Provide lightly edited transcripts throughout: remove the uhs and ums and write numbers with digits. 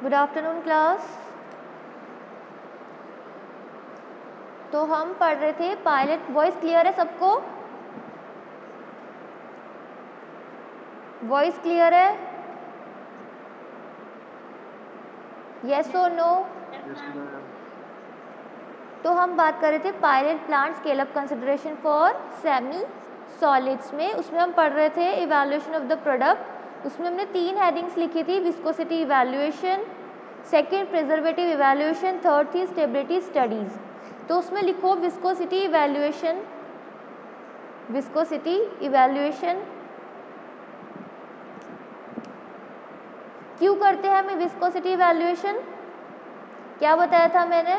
Good afternoon class. तो हम पढ़ रहे थे पायलट। वॉइस क्लियर है सबको? वॉइस क्लियर है? यस और नो? तो हम बात कर रहे थे pilot plant scale up consideration for semi solids में। उसमें हम पढ़ रहे थे इवैल्यूएशन ऑफ द प्रोडक्ट। उसमें हमने 3 हेडिंग्स लिखी थी, viscosity evaluation, second preservative evaluation, third थी स्टेबिलिटी स्टडीज़। तो उसमें लिखो विस्कोसिटी इवैल्यूएशन। विस्कोसिटी इवैल्यूएशन क्यों करते हैं हमें विस्कोसिटी इवैल्यूएशन? क्या बताया था मैंने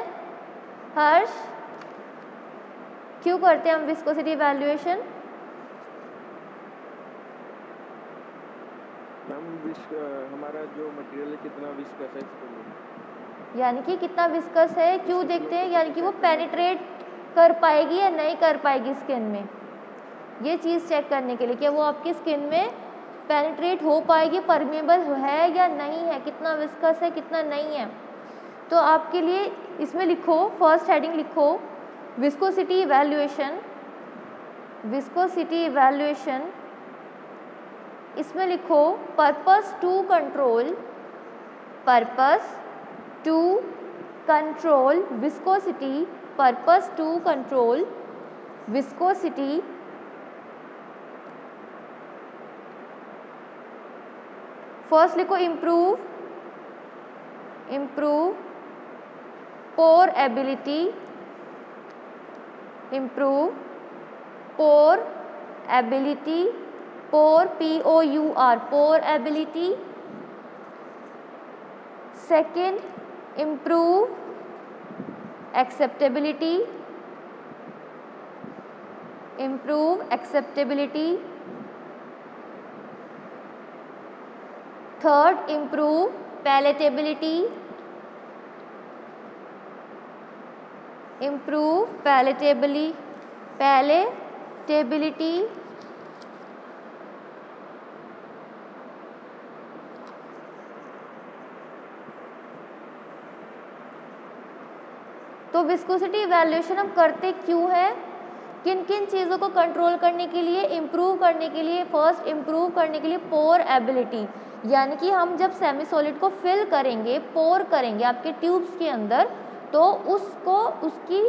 हर्ष? क्यों करते हैं हम विस्कोसिटी इवैल्यूएशन? हमारा जो मटेरियल है कितना विस्कस है इसको, यानी कि कितना विस्कस है क्यों देखते हैं, यानी कि वो पेनिट्रेट कर पाएगी या नहीं कर पाएगी स्किन में, ये चीज़ चेक करने के लिए कि वो आपकी स्किन में पेनिट्रेट हो पाएगी, परमेबल है या नहीं है, कितना विस्कस है कितना नहीं है। तो आपके लिए इसमें लिखो, फर्स्ट हेडिंग लिखो विस्कोसिटी इवैल्यूएशन। विस्कोसिटी इवैल्यूएशन इसमें लिखो purpose to control, purpose to control viscosity, purpose to control viscosity first लिखो improve, improve pourability, improve pourability, pour POUR pourability. Second improve acceptability, improve acceptability. Third improve palatability, improve palatability. तो viscosity evaluation हम करते क्यों है, किन किन चीज़ों को कंट्रोल करने के लिए, इम्प्रूव करने के लिए। फर्स्ट इम्प्रूव करने के लिए पोर एबिलिटी, यानी कि हम जब सेमी सॉलिड को फिल करेंगे, पोर करेंगे आपके ट्यूब्स के अंदर, तो उसको उसकी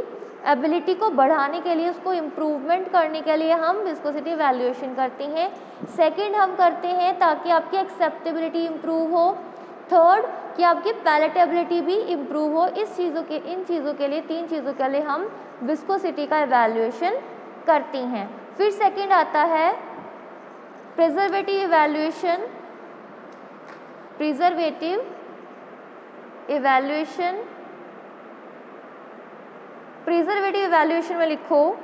एबिलिटी को बढ़ाने के लिए, उसको इम्प्रूवमेंट करने के लिए हम विस्कोसिटी इवैल्यूएशन करते हैं। सेकंड हम करते हैं ताकि आपकी एक्सेप्टेबिलिटी इम्प्रूव हो। थर्ड कि आपकी पैलेटेबिलिटी भी इम्प्रूव हो। इन चीज़ों के लिए, 3 चीज़ों के लिए हम विस्कोसिटी का इवैल्यूएशन करती हैं। फिर सेकंड आता है preservative evaluation. Preservative evaluation, preservative evaluation में लिखो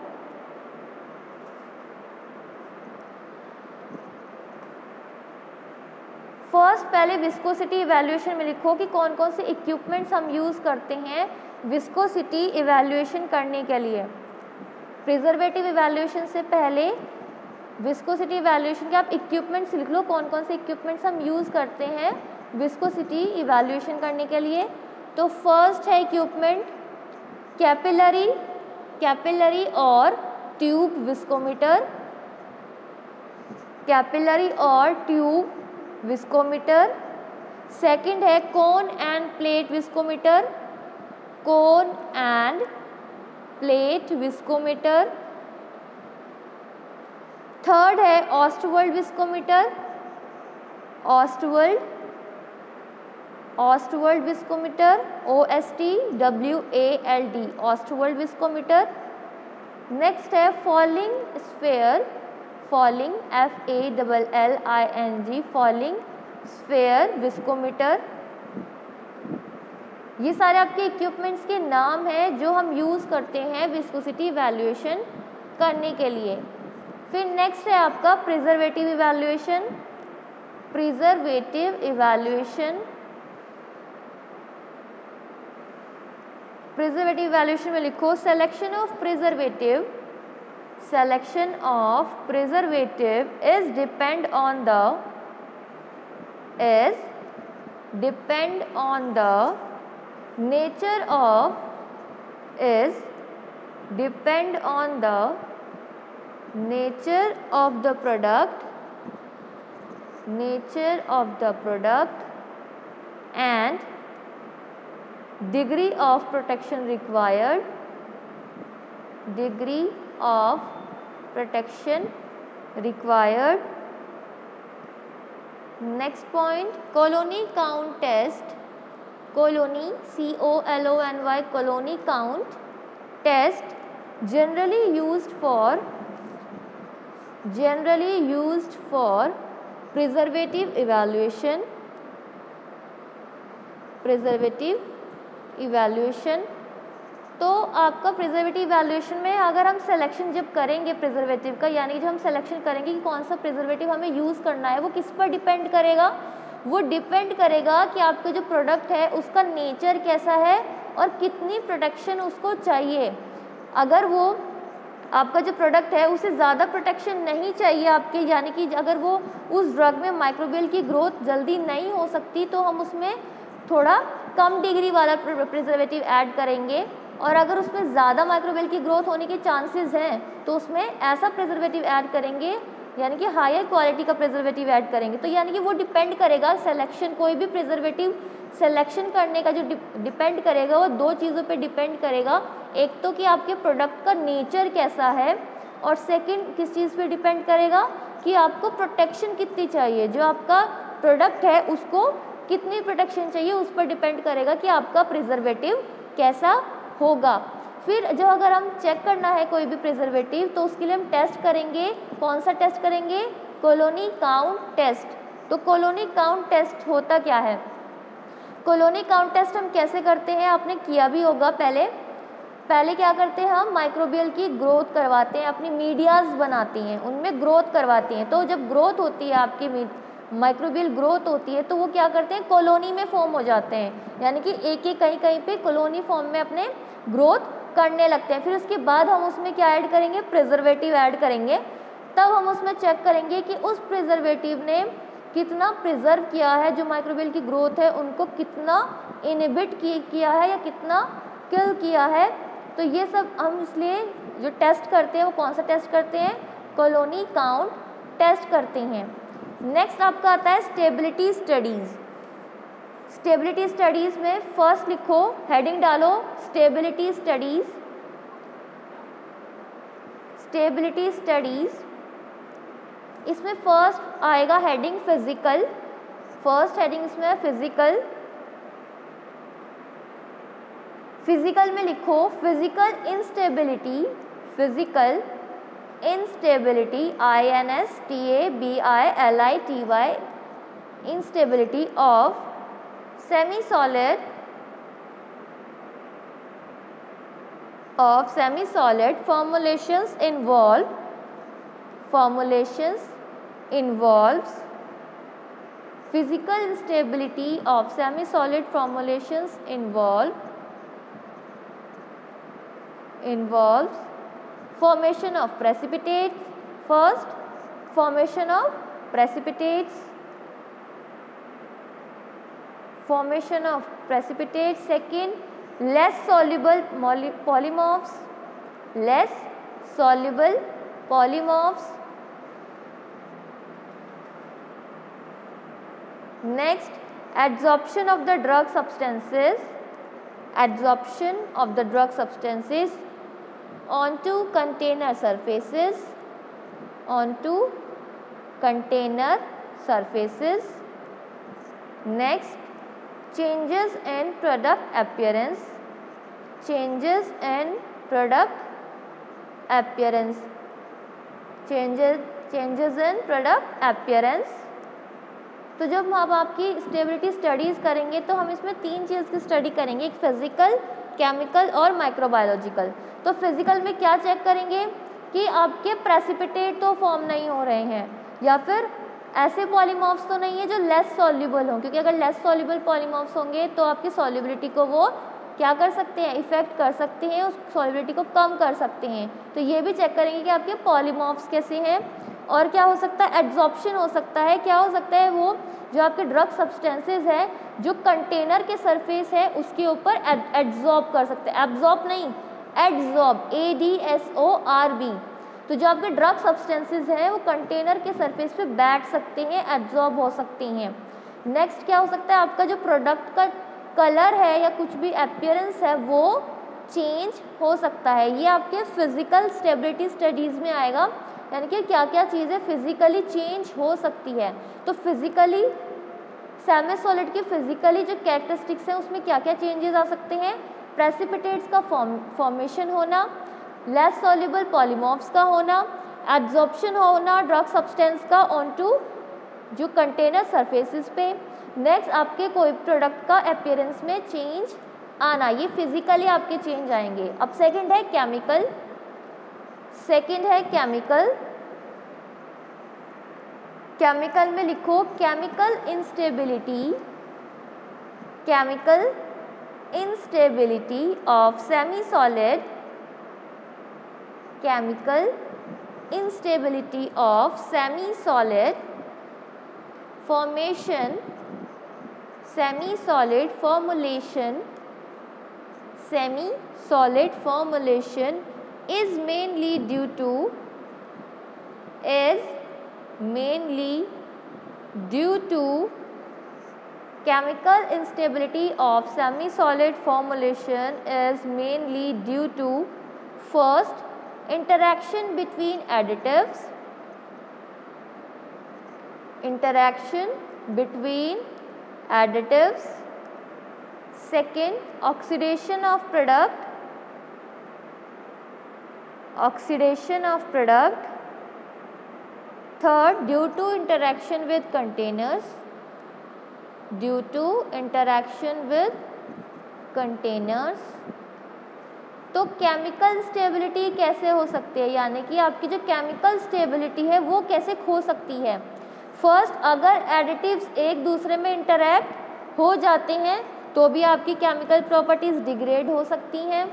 फर्स्ट, पहले विस्कोसिटी इवैल्यूएशन में लिखो कि कौन कौन से इक्विपमेंट्स हम यूज़ करते हैं विस्कोसिटी इवैल्यूएशन करने के लिए। प्रिजर्वेटिव इवैल्यूएशन से पहले विस्कोसिटी इवैल्यूएशन के आप इक्विपमेंट्स लिख लो, कौन कौन से इक्विपमेंट्स हम यूज़ करते हैं विस्कोसिटी इवैल्यूएशन करने के लिए। तो फर्स्ट है इक्विपमेंट कैपिलरी और ट्यूब विस्कोमीटर, कैपिलरी और ट्यूब विस्कोमीटर। सेकंड है cone and plate viscometer, cone and plate viscometer. Third है Ostwald viscometer, Ostwald viscometer, OSTWALD, Ostwald viscometer. Next है falling sphere, falling FALLING, falling sphere viscometer. ये सारे आपके equipments के नाम हैं जो हम यूज़ करते हैं विस्कोसिटी इवैल्यूएशन करने के लिए। फिर नेक्स्ट है आपका preservative evaluation. Preservative evaluation, preservative evaluation में लिखो selection of preservative, selection of preservative is depend on the depend on the nature of is depend on the nature of the product and degree of protection required Next point, colony count test. Colony, COLONY, colony count test generally used for preservative evaluation. तो आपका preservative evaluation में अगर हम selection जब करेंगे preservative का, यानी जब हम सिलेक्शन करेंगे कि कौन सा प्रिजर्वेटिव हमें यूज़ करना है, वो किस पर डिपेंड करेगा? वो डिपेंड करेगा कि आपका जो प्रोडक्ट है उसका नेचर कैसा है और कितनी प्रोटेक्शन उसको चाहिए। अगर वो आपका जो प्रोडक्ट है उसे ज़्यादा प्रोटेक्शन नहीं चाहिए आपके, यानी कि अगर वो उस ड्रग में माइक्रोबियल की ग्रोथ जल्दी नहीं हो सकती, तो हम उसमें थोड़ा कम डिग्री वाला प्रिजर्वेटिव ऐड करेंगे। और अगर उसमें ज़्यादा माइक्रोबियल की ग्रोथ होने के चांसेस हैं तो उसमें ऐसा प्रिजर्वेटिव ऐड करेंगे, यानी कि हायर क्वालिटी का प्रिजर्वेटिव ऐड करेंगे। तो यानी कि वो डिपेंड करेगा सिलेक्शन, कोई भी प्रिजर्वेटिव सिलेक्शन करने का जो डिपेंड करेगा वो दो चीज़ों पे डिपेंड करेगा। एक तो कि आपके प्रोडक्ट का नेचर कैसा है, और सेकंड किस चीज़ पे डिपेंड करेगा कि आपको प्रोटेक्शन कितनी चाहिए, जो आपका प्रोडक्ट है उसको कितनी प्रोटेक्शन चाहिए, उस पर डिपेंड करेगा कि आपका प्रिजर्वेटिव कैसा होगा। फिर जो अगर हम चेक करना है कोई भी प्रिजर्वेटिव, तो उसके लिए हम टेस्ट करेंगे। कौन सा टेस्ट करेंगे? Colony count test. तो कॉलोनी काउंट टेस्ट होता क्या है? कॉलोनी काउंट टेस्ट हम कैसे करते हैं, आपने किया भी होगा पहले क्या करते हैं, हम माइक्रोबियल की ग्रोथ करवाते हैं, अपनी मीडियाज बनाती हैं, उनमें ग्रोथ करवाती हैं। तो जब ग्रोथ होती है आपकी माइक्रोबियल ग्रोथ होती है, तो वो क्या करते हैं, कॉलोनी में फॉर्म हो जाते हैं, यानी कि एक कहीं पे कॉलोनी फॉर्म में अपने ग्रोथ करने लगते हैं। फिर उसके बाद हम उसमें क्या ऐड करेंगे, प्रिजर्वेटिव ऐड करेंगे। तब हम उसमें चेक करेंगे कि उस प्रिजर्वेटिव ने कितना प्रिजर्व किया है, जो माइक्रोबियल की ग्रोथ है उनको कितना इनहिबिट किया है या कितना किल किया है। तो ये सब हम इसलिए जो टेस्ट करते हैं वो कौन सा टेस्ट करते हैं, कॉलोनी काउंट टेस्ट करते हैं। नेक्स्ट आपका आता है स्टेबिलिटी स्टडीज़। स्टेबिलिटी स्टडीज़ में फर्स्ट लिखो, हेडिंग डालो स्टेबिलिटी स्टडीज़। स्टेबिलिटी स्टडीज़, इसमें फर्स्ट आएगा हेडिंग फिजिकल। फर्स्ट हेडिंग इसमें फिजिकल। फिजिकल में लिखो physical instability. Physical instability, INSTABILITY, instability of semi solid formulations involves physical instability of semi solid formulations involves formation of precipitates. First, formation of precipitates. Second, less soluble polymorphs. Next, adsorption of the drug substances onto container surfaces. Next, changes in product appearance. Changes in product appearance. तो जब हम आपकी stability studies करेंगे तो हम इसमें तीन चीज़ की स्टडी करेंगे, एक फिजिकल, केमिकल और माइक्रोबायोलॉजिकल। तो फिजिकल में क्या चेक करेंगे कि आपके प्रेसिपिटेट तो फॉर्म नहीं हो रहे हैं, या फिर ऐसे पॉलीमॉर्फ्स तो नहीं है जो लेस सॉल्युबल हों, क्योंकि अगर लेस सॉल्युबल पॉलीमॉर्फ्स होंगे तो आपकी सॉल्युबिलिटी को वो क्या कर सकते हैं, इफेक्ट कर सकते हैं, उस सॉल्युबिलिटी को कम कर सकते हैं। तो ये भी चेक करेंगे कि आपके पॉलीमॉर्फ्स कैसे हैं। और क्या हो सकता है, एड्जॉर्प्शन हो सकता है। क्या हो सकता है, वो जो आपके ड्रग सब्सटेंसेज है जो कंटेनर के सरफेस है उसके ऊपर एब्जॉर्ब कर सकते हैं, एब्जॉर्ब नहीं, एड्सॉर्ब, ADSORB। तो जो आपके ड्रग सब्सटेंसेज हैं वो कंटेनर के सरफेस पे बैठ सकते हैं, एब्जॉर्ब हो सकते हैं। नेक्स्ट क्या हो सकता है, आपका जो प्रोडक्ट का कलर है या कुछ भी अपीयरेंस है वो चेंज हो सकता है। ये आपके फिजिकल स्टेबिलिटी स्टडीज़ में आएगा, यानी कि क्या क्या चीज़ें फिजिकली चेंज हो सकती है। तो फिजिकली सेमी सॉलिड की फिजिकली जो कैरेक्टरिस्टिक्स हैं उसमें क्या क्या चेंजेस आ सकते हैं, प्रेसिपिटेट्स का फॉर्मेशन होना, लेस सॉल्युबल पॉलीमॉर्फ्स का होना, एब्जॉर्प्शन होना ड्रग सब्सटेंस का ऑनटू जो कंटेनर सरफेसेस पे। नेक्स्ट आपके कोई प्रोडक्ट का अपीयरेंस में चेंज आना, ये फिजिकली आपके चेंज आएंगे। अब सेकंड है केमिकल, सेकंड है केमिकल। केमिकल में लिखो chemical instability, chemical instability of semi solid, chemical instability of semi solid formation, semi solid formulation, semi solid formulation is mainly due to chemical instability of semi solid formulation is mainly due to first interaction between additives, interaction between additives, second oxidation of product, oxidation of product, third due to interaction with containers, due to interaction with containers। तो chemical stability कैसे हो सकती है, यानी कि आपकी जो chemical stability है वो कैसे खो सकती है। फर्स्ट, अगर एडिटिव्स एक दूसरे में इंटरैक्ट हो जाते हैं तो भी आपकी केमिकल प्रॉपर्टीज़ डिग्रेड हो सकती हैं।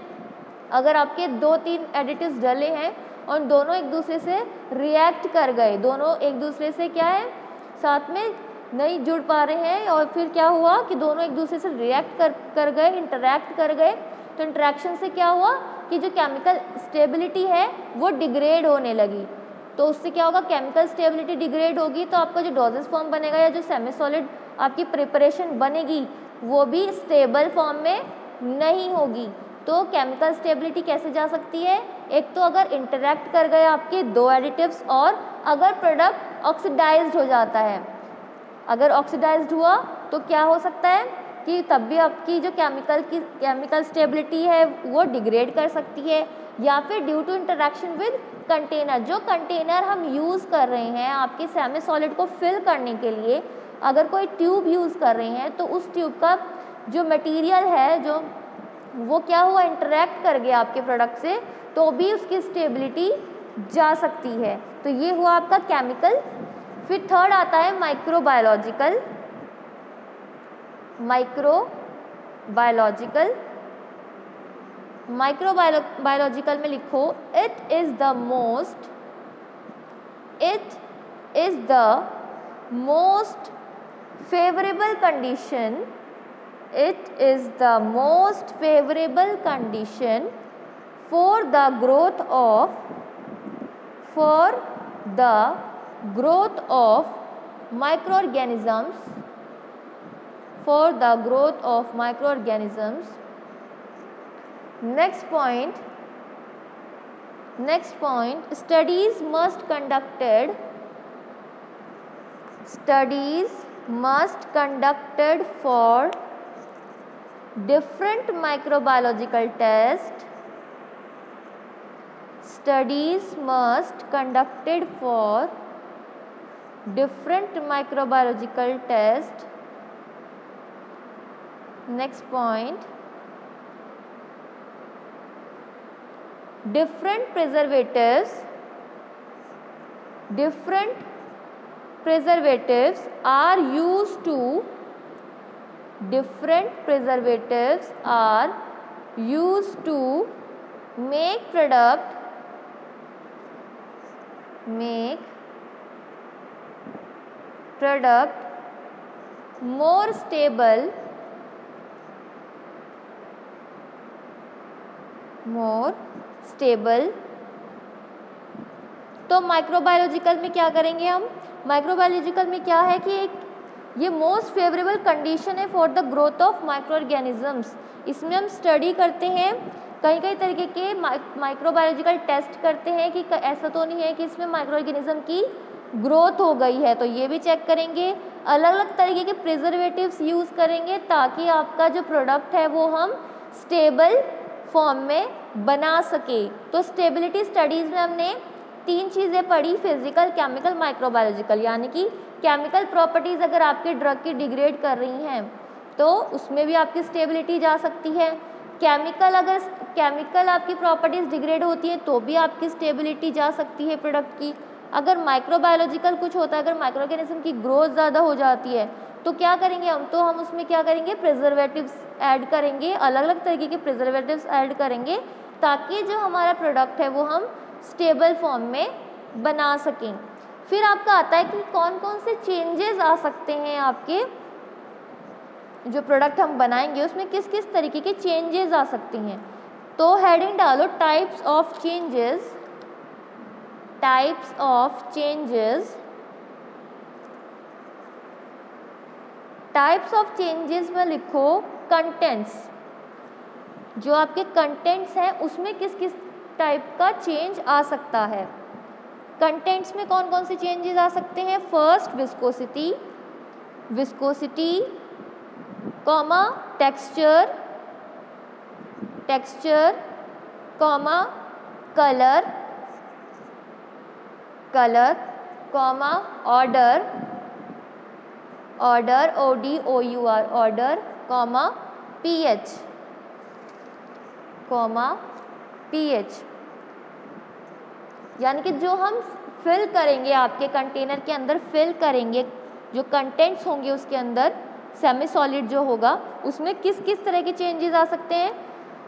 अगर आपके 2-3 एडिटिव्स डले हैं और दोनों एक दूसरे से रिएक्ट कर गए, दोनों एक दूसरे से क्या है साथ में नहीं जुड़ पा रहे हैं और फिर क्या हुआ कि दोनों एक दूसरे से रिएक्ट कर गए, इंटरैक्ट कर गए, तो इंटरेक्शन से क्या हुआ कि जो केमिकल स्टेबिलिटी है वो डिग्रेड होने लगी। तो उससे क्या होगा, केमिकल स्टेबिलिटी डिग्रेड होगी तो आपका जो डोजेस फॉर्म बनेगा या जो सेमी सॉलिड आपकी प्रिपरेशन बनेगी वो भी स्टेबल फॉर्म में नहीं होगी। तो केमिकल स्टेबिलिटी कैसे जा सकती है, एक तो अगर इंटरैक्ट कर गए आपके 2 एडिटिव्स और अगर प्रोडक्ट ऑक्सीडाइज्ड हो जाता है, अगर ऑक्सीडाइज्ड हुआ तो क्या हो सकता है कि तब भी आपकी जो केमिकल स्टेबिलिटी है वो डिग्रेड कर सकती है। या फिर due to interaction with container, जो कंटेनर हम यूज़ कर रहे हैं आपके सेमी सॉलिड को फिल करने के लिए, अगर कोई ट्यूब यूज़ कर रहे हैं तो उस ट्यूब का जो मटेरियल है जो वो क्या हुआ, इंटरेक्ट कर गया आपके प्रोडक्ट से, तो भी उसकी स्टेबिलिटी जा सकती है। तो ये हुआ आपका केमिकल। फिर थर्ड आता है माइक्रोबायोलॉजिकल। माइक्रोबायोलॉजिकल में लिखो it is the most favourable condition, it is the most favorable condition for the growth of microorganisms, next point, studies must conducted for different microbiological tests. Studies must conducted for different microbiological tests. Next point, different preservatives are used to make product more stable, more stable। तो microbiological में क्या करेंगे हम? Microbiological में क्या है कि एक ये मोस्ट फेवरेबल कंडीशन है for the growth of micro organisms. इसमें हम स्टडी करते हैं, कई कई तरीके के माइक्रोबायोलॉजिकल टेस्ट करते हैं कि ऐसा तो नहीं है कि इसमें माइक्रो ऑर्गेनिज्म की ग्रोथ हो गई है, तो ये भी चेक करेंगे। अलग अलग तरीके के प्रिजर्वेटिव्स यूज़ करेंगे ताकि आपका जो प्रोडक्ट है वो हम स्टेबल फॉर्म में बना सके। तो स्टेबिलिटी स्टडीज़ में हमने 3 चीज़ें पढ़ी, फिजिकल, केमिकल, माइक्रोबायोलॉजिकल। यानी कि केमिकल प्रॉपर्टीज़ अगर आपके ड्रग की डिग्रेड कर रही हैं तो उसमें भी आपकी स्टेबिलिटी जा सकती है। अगर केमिकल आपकी प्रॉपर्टीज़ डिग्रेड होती हैं तो भी आपकी स्टेबिलिटी जा सकती है प्रोडक्ट की। अगर माइक्रोबायोलॉजिकल कुछ होता है, अगर माइक्रो ऑर्गेनिज्म की ग्रोथ ज़्यादा हो जाती है तो क्या करेंगे हम? तो हम उसमें क्या करेंगे? प्रिजर्वेटिव्स ऐड करेंगे, अलग अलग तरीके के प्रिजर्वेटिव्स ऐड करेंगे ताकि जो हमारा प्रोडक्ट है वो हम स्टेबल फॉर्म में बना सकें। फिर आपका आता है कि कौन कौन से चेंजेस आ सकते हैं, आपके जो प्रोडक्ट हम बनाएंगे उसमें किस किस तरीके के चेंजेस आ सकती हैं। तो हेडिंग डालो types of changes, types of changes. Types of changes में लिखो कंटेंट्स। जो आपके कंटेंट्स हैं उसमें किस किस टाइप का चेंज आ सकता है। कंटेंट्स में कौन कौन से चेंजेस आ सकते हैं? First viscosity, viscosity comma texture, texture comma colour, colour comma order, order ODOUR order comma pH, comma pH। यानी कि जो हम फिल करेंगे आपके कंटेनर के अंदर, फिल करेंगे जो कंटेंट्स होंगे उसके अंदर, सेमी सॉलिड जो होगा उसमें किस किस तरह के चेंजेस आ सकते हैं।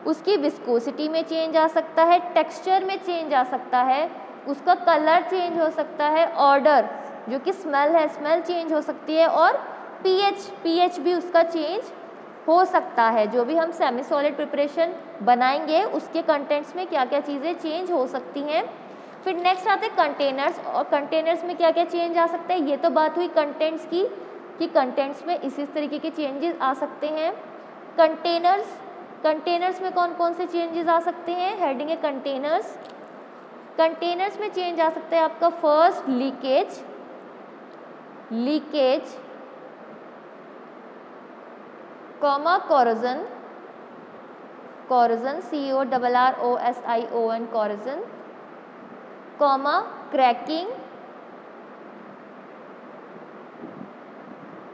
उसकी विस्कोसिटी में चेंज आ सकता है, टेक्सचर में चेंज आ सकता है, उसका कलर चेंज हो सकता है, ऑर्डर जो कि स्मेल है, स्मेल चेंज हो सकती है, और pH भी उसका चेंज हो सकता है। जो भी हम सेमी सॉलिड प्रिपरेशन बनाएंगे उसके कंटेंट्स में क्या क्या चीज़ें चेंज हो सकती हैं। फिर नेक्स्ट आते हैं कंटेनर्स, और कंटेनर्स में क्या क्या चेंज आ सकते हैं। ये तो बात हुई कंटेंट्स की कि कंटेंट्स में इसी तरीके के चेंजेस आ सकते हैं। कंटेनर्स, कंटेनर्स में कौन कौन से चेंजेस आ सकते हैं? हेडिंग है कंटेनर्स। कंटेनर्स में चेंज आ सकता है आपका first leakage, leakage comma corrosion, corrosion CORROSION corrosion comma cracking,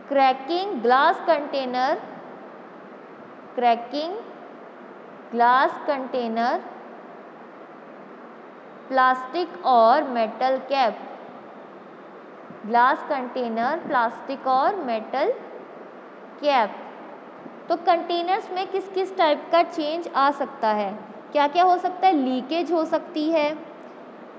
cracking glass container, cracking glass container, plastic और metal cap, glass container, plastic और मेटल कैप। तो कंटेनर्स में किस किस टाइप का चेंज आ सकता है? क्या क्या हो सकता है? लीकेज हो सकती है,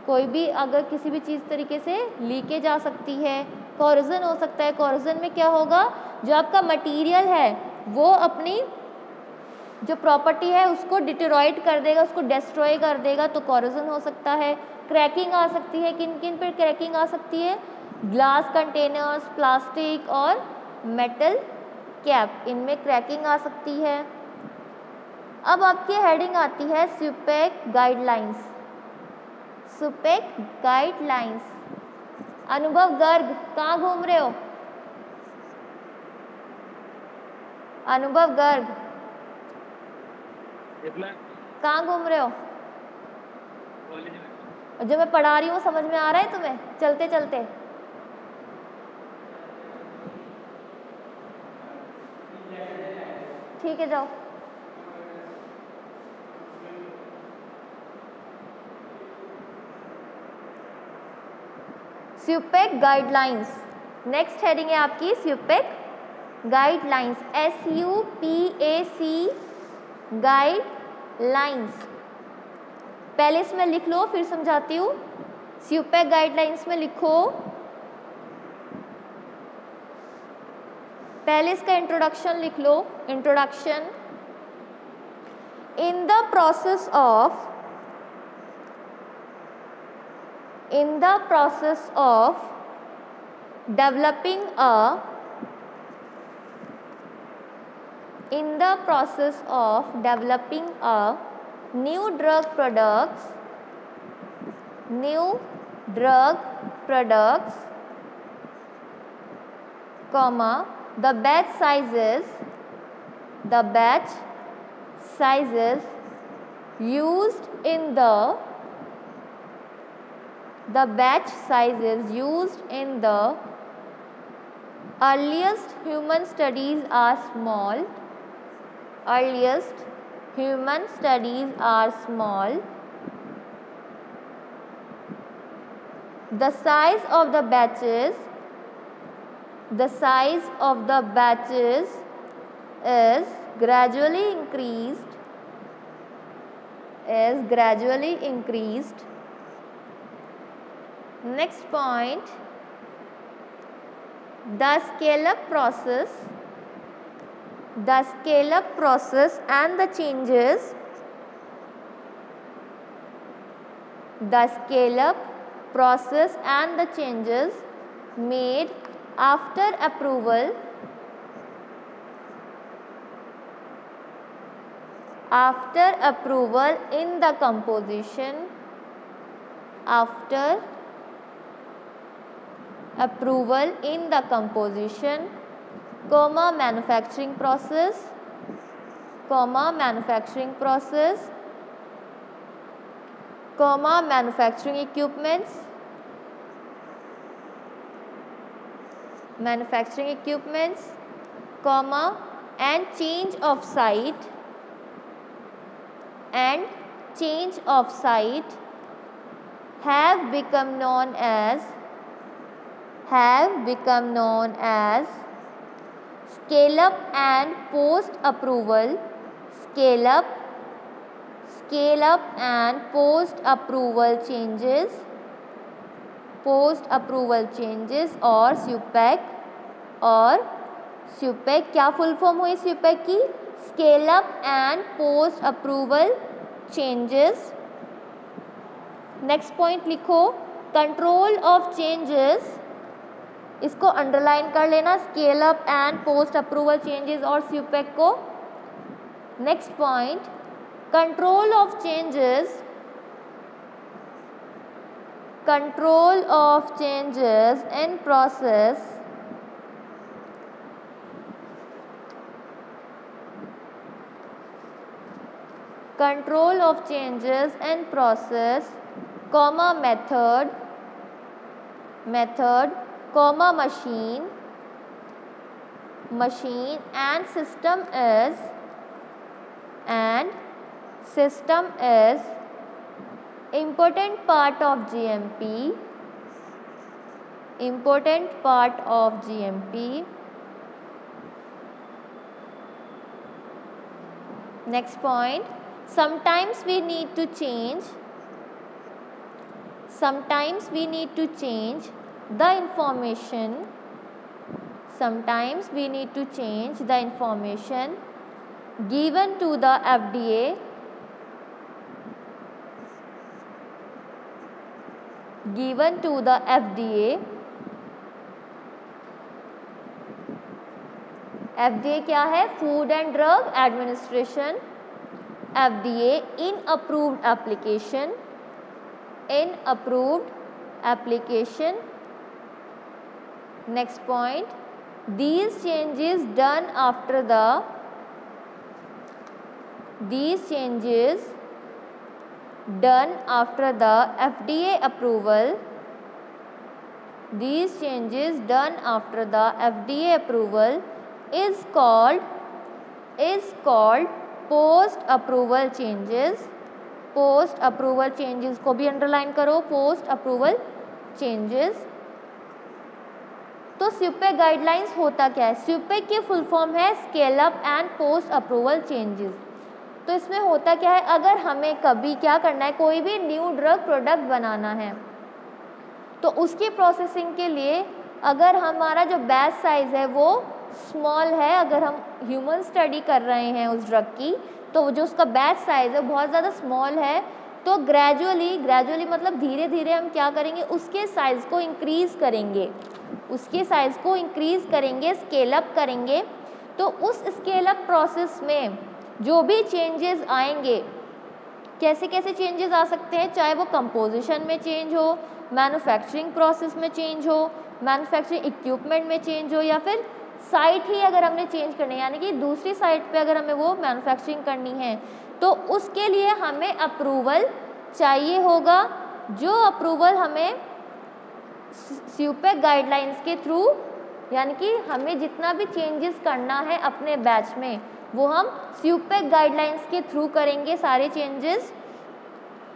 कोई भी अगर किसी भी चीज़ तरीके से लीकेज आ सकती है। कोरोजन हो सकता है, कोरोजन में क्या होगा? जो आपका मटेरियल है वो अपनी जो प्रॉपर्टी है उसको डिटेरॉइड कर देगा, उसको डिस्ट्रॉय कर देगा, तो कोरोजन हो सकता है। क्रैकिंग आ सकती है, किन किन पर क्रैकिंग आ सकती है? ग्लास कंटेनर्स, प्लास्टिक और मेटल कैप, इनमें क्रैकिंग आ सकती है। अब आपकी हेडिंग आती है सुपेक गाइडलाइंस, सुपेक गाइडलाइंस। अनुभव गर्ग, कहाँ घूम रहे हो? अनुभव गर्ग कहाँ घूम रहे हो? जो मैं पढ़ा रही हूँ समझ में आ रहा है तुम्हें चलते चलते? ठीक है, जाओ। सुपेक गाइडलाइंस, नेक्स्ट हेडिंग है आपकी सुपेक गाइडलाइंस, SUPAC गाइडलाइंस। पहले इसमें लिख लो फिर समझाती हूँ। सुपेक गाइडलाइंस में लिखो पहले इसका इंट्रोडक्शन लिख लो। Introduction, in the process of developing a new drug products, comma, the batch sizes used in the earliest human studies are small. The size of the batches is gradually increased. Next point, the scale-up process and the changes made after approval in the composition, manufacturing process, manufacturing equipments, and change of site have become known as scale-up and post-approval changes or SUPEC। क्या full form हुई SUPEC की? Scale up and post approval changes. Next point लिखो, control of changes, इसको underline कर लेना, scale up and post approval changes और SUPEC को। Next point, control of changes in process comma method comma machine and system is important part of GMP. Next point, sometimes we need to change the information given to the FDA FDA क्या है? Food and drug administration. FDA in approved application। Next point, these changes done after the FDA approval is called post approval changes। को भी underline करो, post approval changes. तो SUPEC guidelines होता क्या है? SUPEC की फुल फॉर्म है scale up and post approval changes. तो इसमें होता क्या है, अगर हमें कभी क्या करना है, कोई भी न्यू ड्रग प्रोडक्ट बनाना है तो उसकी प्रोसेसिंग के लिए अगर हमारा जो बैच साइज़ है वो स्मॉल है, अगर हम ह्यूमन स्टडी कर रहे हैं उस ड्रग की, तो जो उसका बैच साइज़ है बहुत ज़्यादा स्मॉल है, तो ग्रेजुअली मतलब धीरे धीरे हम क्या करेंगे, उसके साइज़ को इंक्रीज़ करेंगे, उसके साइज़ को इंक्रीज़ करेंगे, स्केल अप करेंगे। तो उस स्केल अप प्रोसेस में जो भी चेंजेस आएंगे, कैसे कैसे चेंजेस आ सकते हैं, चाहे वो कंपोजिशन में चेंज हो, मैन्युफैक्चरिंग प्रोसेस में चेंज हो, मैन्युफैक्चरिंग इक्विपमेंट में चेंज हो, या फिर साइट ही अगर हमने चेंज करनी है, यानी कि दूसरी साइट पे अगर हमें वो मैन्युफैक्चरिंग करनी है, तो उसके लिए हमें अप्रूवल चाहिए होगा, जो अप्रूवल हमें स्यूपेक गाइडलाइंस के थ्रू, यानी कि हमें जितना भी चेंजेस करना है अपने बैच में, वो हम स्यूपेक गाइडलाइंस के थ्रू करेंगे सारे चेंजेस,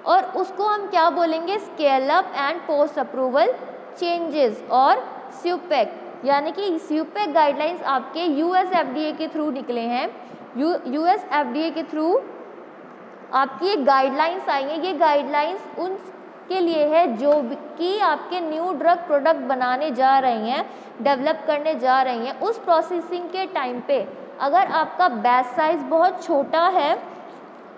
और उसको हम क्या बोलेंगे, scale up and post approval changes. और स्यूपेक, यानी कि स्यूपेक गाइडलाइंस आपके यूएस एफडीए के थ्रू निकले हैं, यूएस एफडीए के थ्रू आपकी ये गाइडलाइंस आई हैं। ये गाइडलाइंस उनके लिए है जो कि आपके न्यू ड्रग प्रोडक्ट बनाने जा रही हैं, डेवलप करने जा रही हैं। उस प्रोसेसिंग के टाइम पे अगर आपका बैच साइज़ बहुत छोटा है,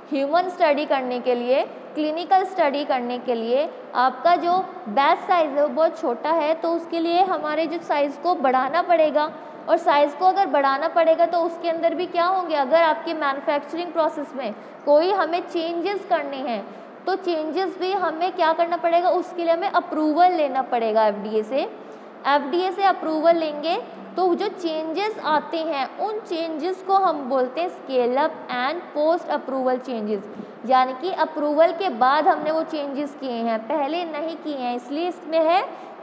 ह्यूमन स्टडी करने के लिए, क्लिनिकल स्टडी करने के लिए आपका जो बैच साइज़ है वो बहुत छोटा है, तो उसके लिए हमारे जो साइज़ को बढ़ाना पड़ेगा, और साइज़ को अगर बढ़ाना पड़ेगा तो उसके अंदर भी क्या होंगे, अगर आपके मैन्युफैक्चरिंग प्रोसेस में कोई हमें चेंजेस करने हैं, तो चेंजेस भी हमें क्या करना पड़ेगा, उसके लिए हमें अप्रूवल लेना पड़ेगा एफडीए से। एफडीए से अप्रूवल लेंगे तो जो चेंजेस आते हैं उन चेंजेस को हम बोलते हैं scale up and post approval changes, यानी कि अप्रूवल के बाद हमने वो चेंजेस किए हैं, पहले नहीं किए हैं, इसलिए इसमें है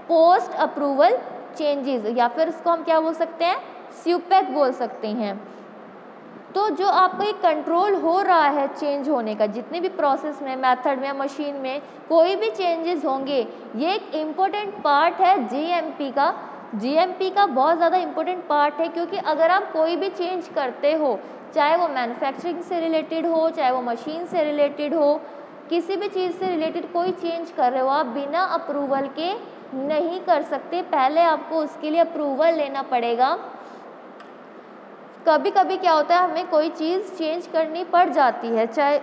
पोस्ट अप्रूवल चेंजेस, या फिर इसको हम क्या बोल सकते हैं, स्यूपेक बोल सकते हैं। तो जो आपका ये कंट्रोल हो रहा है चेंज होने का, जितने भी प्रोसेस में, मेथड में, मशीन में कोई भी चेंजेस होंगे, ये एक इम्पोर्टेंट पार्ट है जीएमपी का। जीएमपी का बहुत ज़्यादा इम्पोर्टेंट पार्ट है, क्योंकि अगर आप कोई भी चेंज करते हो, चाहे वो मैन्युफैक्चरिंग से रिलेटेड हो, चाहे वो मशीन से रिलेटेड हो, किसी भी चीज़ से रिलेटेड कोई चेंज कर रहे हो, आप बिना अप्रूवल के नहीं कर सकते, पहले आपको उसके लिए अप्रूवल लेना पड़ेगा। कभी कभी क्या होता है, हमें कोई चीज़ चेंज करनी पड़ जाती है, चाहे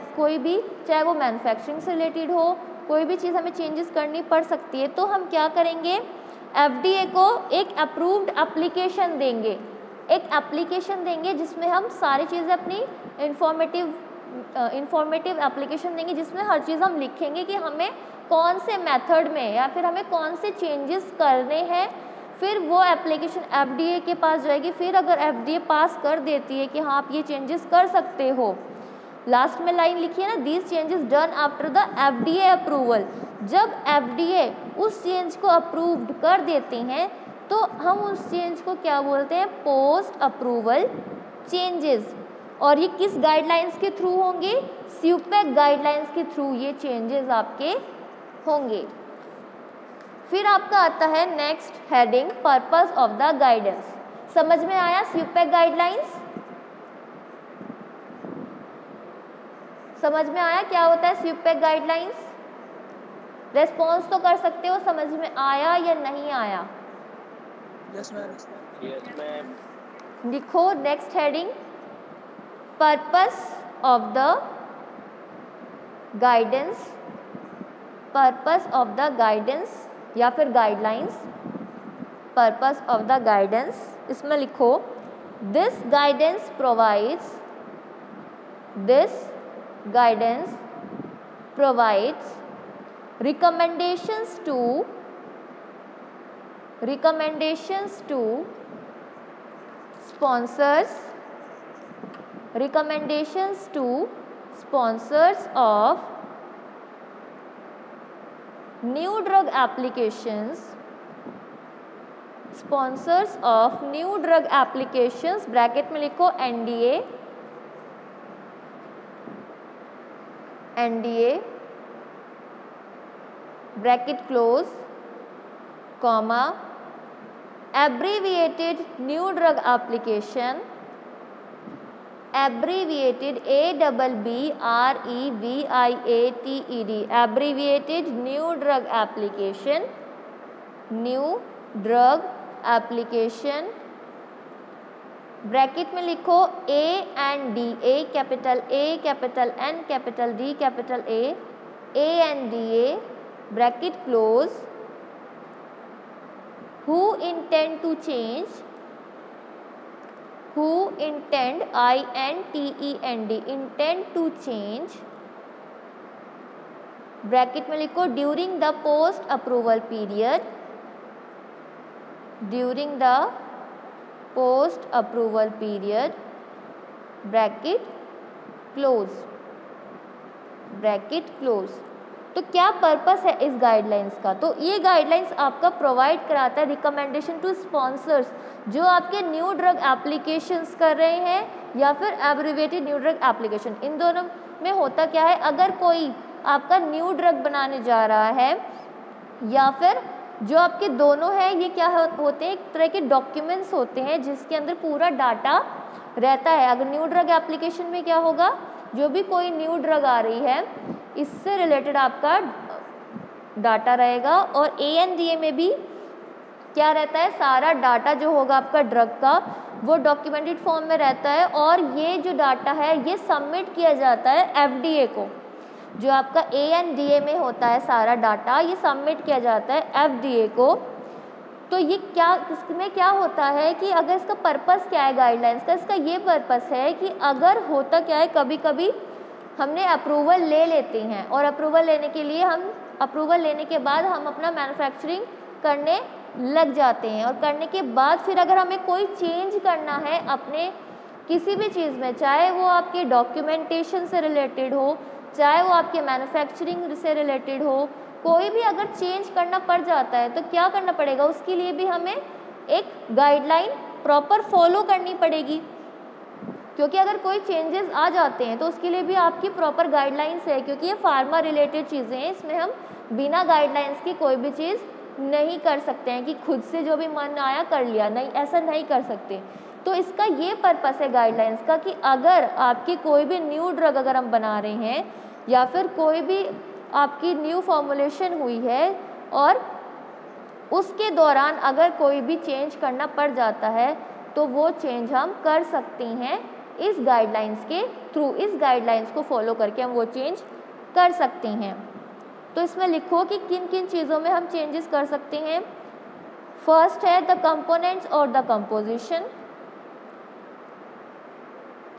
वो मैन्युफैक्चरिंग से रिलेटेड हो, कोई भी चीज़ हमें चेंजेस करनी पड़ सकती है, तो हम क्या करेंगे, एफडीए को एक अप्रूव्ड एप्लीकेशन देंगे, एक एप्लीकेशन देंगे जिसमें हम सारी चीज़ें अपनी इंफॉर्मेटिव एप्लीकेशन देंगे, जिसमें हर चीज़ हम लिखेंगे कि हमें कौन से मेथड में या फिर हमें कौन से चेंजेस करने हैं। फिर वो एप्लीकेशन एफडीए के पास जाएगी, फिर अगर एफडीए पास कर देती है कि हाँ आप ये चेंजेस कर सकते हो, लास्ट में लाइन लिखी है ना, these changes done after the FDA approval. जब एफडीए उस चेंज को अप्रूव्ड कर देते हैं तो हम उस चेंज को क्या बोलते हैं, पोस्ट अप्रूवल चेंजेस। और ये किस गाइडलाइंस के थ्रू होंगे, स्यूपेक गाइडलाइंस के थ्रू ये चेंजेस आपके होंगे। फिर आपका आता है next heading, purpose of the guidance. समझ में आया स्यूपेक गाइडलाइंस, समझ में आया क्या होता है स्यूपेक गाइडलाइंस? रेस्पॉन्स तो कर सकते हो, समझ में आया या नहीं आया? Yes ma'am. लिखो next heading, purpose of the guidance, purpose of the guidance या फिर guidelines, purpose of the guidance. इसमें लिखो, this guidance provides, this guidance provides recommendations to sponsors, recommendations to sponsors of new drug applications, sponsors of new drug applications, bracket में लिखो NDA, NDA bracket close, comma, abbreviated new drug application, abbreviated ABBREVIATED, abbreviated new drug application, new drug application, bracket में लिखो A and D, A capital A capital N capital D capital A and D A, bracket close, who intend to change, who intend, INTEND, intend to change, bracket में लिखो during the post approval period, during the post approval period, bracket close, bracket close. तो क्या purpose है इस guidelines का? तो ये guidelines आपका प्रोवाइड कराता है रिकमेंडेशन टू स्पॉन्सर्स जो आपके न्यू ड्रग एप्लीकेशंस कर रहे हैं या फिर एब्रिवेटेड न्यू ड्रग एप्लीकेशन। इन दोनों में होता क्या है, अगर कोई आपका न्यू ड्रग बनाने जा रहा है या फिर जो आपके दोनों हैं, ये क्या होते हैं, एक तरह के डॉक्यूमेंट्स होते हैं जिसके अंदर पूरा डाटा रहता है। अगर न्यू ड्रग एप्लीकेशन में क्या होगा, जो भी कोई न्यू ड्रग आ रही है इससे रिलेटेड आपका डाटा रहेगा, और ANDA में भी क्या रहता है, सारा डाटा जो होगा आपका ड्रग का वो डॉक्यूमेंटेड फॉर्म में रहता है, और ये जो डाटा है ये सबमिट किया जाता है FDA को। जो आपका ANDA में होता है सारा डाटा ये सबमिट किया जाता है FDA को। तो ये क्या, इसमें क्या होता है कि अगर इसका पर्पस क्या है गाइडलाइंस का, इसका ये पर्पस है कि अगर होता क्या है, कभी कभी हमने अप्रूवल ले लेते हैं और अप्रूवल लेने के लिए अप्रूवल लेने के बाद हम अपना मैन्युफैक्चरिंग करने लग जाते हैं, और करने के बाद फिर अगर हमें कोई चेंज करना है अपने किसी भी चीज़ में, चाहे वो आपके डॉक्यूमेंटेशन से रिलेटेड हो, चाहे वो आपके मैन्युफैक्चरिंग से रिलेटेड हो, कोई भी अगर चेंज करना पड़ जाता है तो क्या करना पड़ेगा, उसके लिए भी हमें एक गाइडलाइन प्रॉपर फॉलो करनी पड़ेगी। क्योंकि अगर कोई चेंजेस आ जाते हैं तो उसके लिए भी आपकी प्रॉपर गाइडलाइंस है, क्योंकि ये फार्मा रिलेटेड चीज़ें हैं, इसमें हम बिना गाइडलाइंस की कोई भी चीज़ नहीं कर सकते हैं कि खुद से जो भी मन आया कर लिया, नहीं, ऐसा नहीं कर सकते। तो इसका ये पर्पस है गाइडलाइंस का कि अगर आपकी कोई भी न्यू ड्रग अगर हम बना रहे हैं या फिर कोई भी आपकी न्यू फॉर्मुलेशन हुई है और उसके दौरान अगर कोई भी चेंज करना पड़ जाता है तो वो चेंज हम कर सकते हैं इस गाइडलाइंस के थ्रू। इस गाइडलाइंस को फॉलो करके हम वो चेंज कर सकते हैं। तो इसमें लिखो कि किन किन चीज़ों में हम चेंजेस कर सकते हैं। फर्स्ट है द कंपोनेंट्स और the composition.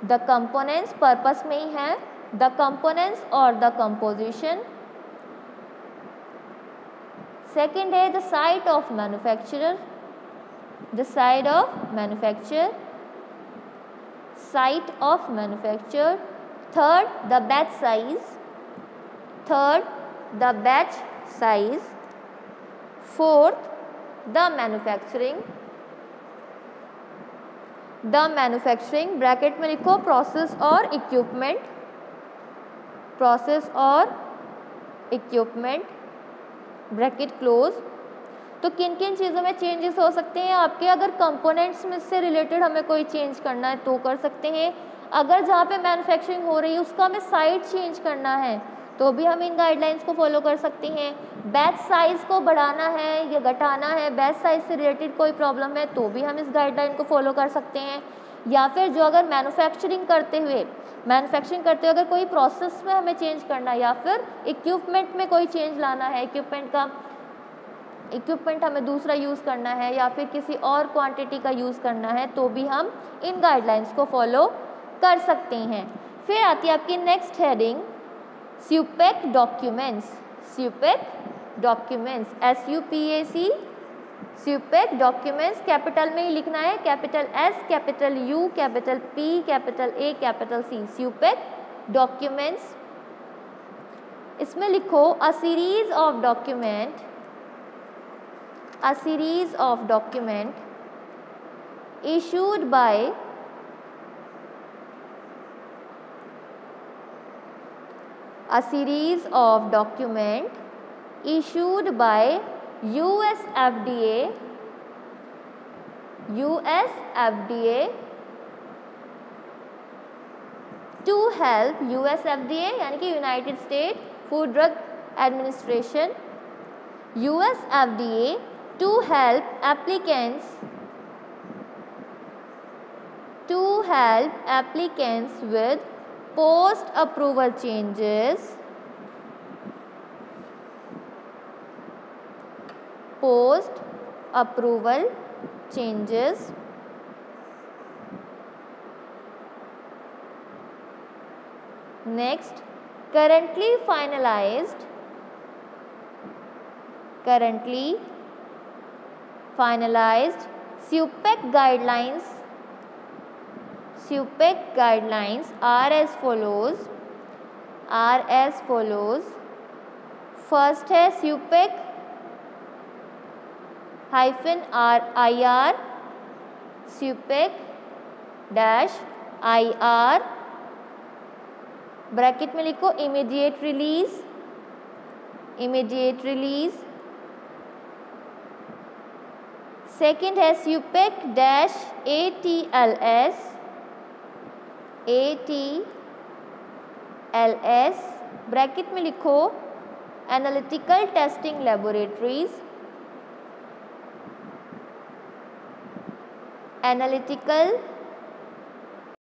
The components purpose में ही है, द कंपोनेंट्स और द कंपोजिशन। सेकेंड है the site of manufacturer, the site of manufacture, site of manufacture. Third the batch size, third the batch size. Fourth the manufacturing, the manufacturing bracket में लिखो process और equipment, process और equipment, bracket close. तो किन किन चीज़ों में changes हो सकते हैं आपके, अगर कंपोनेंट्स में से रिलेटेड हमें कोई चेंज करना है तो कर सकते हैं। अगर जहाँ पे मैन्युफैक्चरिंग हो रही है उसका हमें साइट चेंज करना है तो भी हम इन गाइडलाइंस को फॉलो कर सकते हैं। बैच साइज़ को बढ़ाना है या घटाना है, बैच साइज़ से रिलेटेड कोई प्रॉब्लम है तो भी हम इस गाइडलाइन को फॉलो कर सकते हैं। या फिर जो अगर मैन्युफैक्चरिंग करते हुए अगर कोई प्रोसेस में हमें चेंज करना है या फिर इक्विपमेंट में कोई चेंज लाना है, इक्विपमेंट हमें दूसरा यूज़ करना है या फिर किसी और क्वांटिटी का यूज़ करना है तो भी हम इन गाइडलाइंस को फॉलो कर सकते हैं। फिर आती है आपकी next heading SUPAC documents. SUPAC documents, SUPAC, SUPAC documents capital में ही लिखना है, capital S, capital U, capital P, capital A, capital C। SUPAC documents, इसमें लिखो a series of document issued by a series of document issued by US FDA to help US FDA यानी कि United state food drug administration, US FDA to help applicants help applicants with post approval changes, post approval changes. Next, currently finalized SUPEC guidelines are as follows. First है SUPEC-IR, SUPEC-IR, bracket में लिखो immediate release. Second है SUPEC-ATLS, bracket में लिखो analytical testing laboratories,